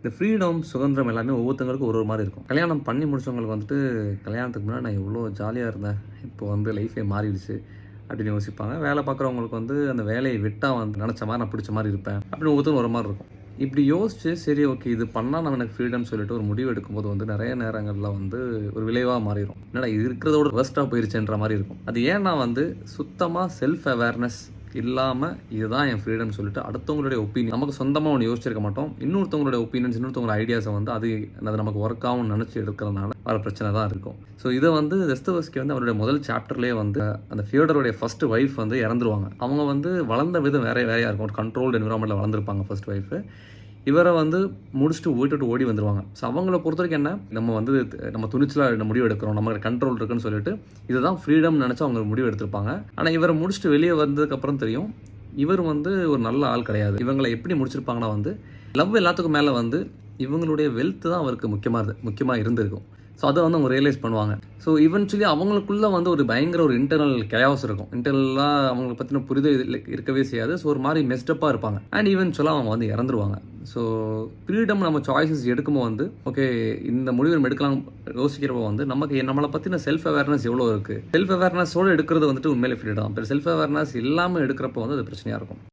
இந்த ஃப்ரீடம், சுதந்திரம் எல்லாமே ஒவ்வொருத்தவங்களுக்கும் ஒரு ஒரு மாரி இருக்கும். கல்யாணம் பண்ணி முடிச்சவங்களுக்கு வந்துட்டு, கல்யாணத்துக்கு முன்னாடி நான் எவ்வளோ ஜாலியா இருந்தேன். இப்போ வந்து லைஃபே மாறிடுச்சு அப்படின்னு யோசிப்பாங்க. வேலை பார்க்குறவங்களுக்கு வந்து அந்த வேலையை விட்டா வந்து நெனச்ச மாரி நான் பிடிச்ச மாரி இருப்பேன். அப்படின்னு ஒவ்வொருத்தரும் ஒரு மாரி இருக்கும். இப்படி யோசிச்சு சரி ஓகே இது பண்ணா நம்ம எனக்கு ஃப்ரீடம்னு சொல்லிட்டு ஒரு முடிவு எடுக்கும்போது வந்து நெறைய நேரங்கள்ல வந்து ஒரு விளைவா மாறிரும். என்னடா இது இருக்கிறத விட வொர்ஸ்ட்டா போயிருச்சேன்ற மாரி இருக்கும். அது ஏன்னா வந்து சுத்தமா செல்ஃப் அவேர்னஸ் இல்லாம இதுதான் என் ஃப்ரீடம்னு சொல்லிட்டு அடுத்தவங்களுடைய ஒப்பீனியன் நமக்கு சொந்தமா ஒண்ணு யோசிச்சிருக்க மாட்டோம். இன்னொருத்தவங்களுடைய ஒப்பீனியன்ஸ், இன்னொருத்தவங்களோட ஐடியாஸை வந்து அது நமக்கு ஒர்க் ஆகும்னு நினைச்சு எடுக்கிறதுனால வர பிரச்சனை தான் இருக்கும். ஸோ இதை வந்து தஸ்தவஸ்கி வந்து அவருடைய முதல் சாப்டர்லேயே வந்து அந்த ஃபியோடருடைய ஃபர்ஸ்ட் ஒய்ஃப் வந்து இறந்துருவாங்க. அவங்க வந்து வளர்ந்த விதம் வேறையா இருக்கும். ஒரு கண்ட்ரோல்டு என்விரான்மெண்ட்ல வளர்ந்துருப்பாங்க ஃபர்ஸ்ட் ஒய்ஃப். இவரை வந்து முடிச்சுட்டு வீட்டு ஓடி வந்துருவாங்க. ஸோ அவங்கள பொறுத்த வரைக்கும் என்ன, நம்ம வந்து நம்ம துணிச்சலாக முடிவு எடுக்கிறோம், நம்ம கண்ட்ரோல் இருக்குன்னு சொல்லிட்டு இதுதான் ஃப்ரீடம் நினச்சி அவங்க முடிவு எடுத்திருப்பாங்க. ஆனால் இவரை முடிச்சுட்டு வெளியே வந்ததுக்கப்புறம் தெரியும் இவர் வந்து ஒரு நல்ல ஆள் கிடையாது. இவங்களை எப்படி முடிச்சிருப்பாங்கன்னா வந்து லவ் எல்லாத்துக்கும் மேலே வந்து இவங்களுடைய வெல்த் தான் அவருக்கு முக்கியமாக இருந்திருக்கும். ஸோ அதை வந்து அவங்க ரியலைஸ் பண்ணுவாங்க. ஸோ இவென்ச்சுவலி அவங்களுக்குள்ளே வந்து ஒரு பயங்கர ஒரு இன்டர்னல் கேயாஸ் இருக்கும். இன்டர்னலாக அவங்களை பற்றின புரிதல் இருக்கவே செய்யாது. ஸோ ஒரு மாதிரி மெஸ்டப்பாக இருப்பாங்க. அண்ட் ஈவென்ச்சுவலாக அவங்க வந்து இறந்துருவாங்க. ஸோ ஃப்ரீடம் நம்ம சாய்ஸஸ் எடுக்கும்போது வந்து ஓகே இந்த முடிவு நம்ம எடுக்கலாம் யோசிக்கிறப்போ வந்து நமக்கு நம்மளை பற்றின செல்ஃப் அவேர்னஸ் எவ்வளோ இருக்குது. செல்ஃப் அவேர்னஸோடு எடுக்கிறது வந்துட்டு உண்மையிலே ஃப்ரீடம். செல்ஃப் அவேர்னஸ் இல்லாமல் எடுக்கிறப்போ வந்து அது பிரச்சனையாக இருக்கும்.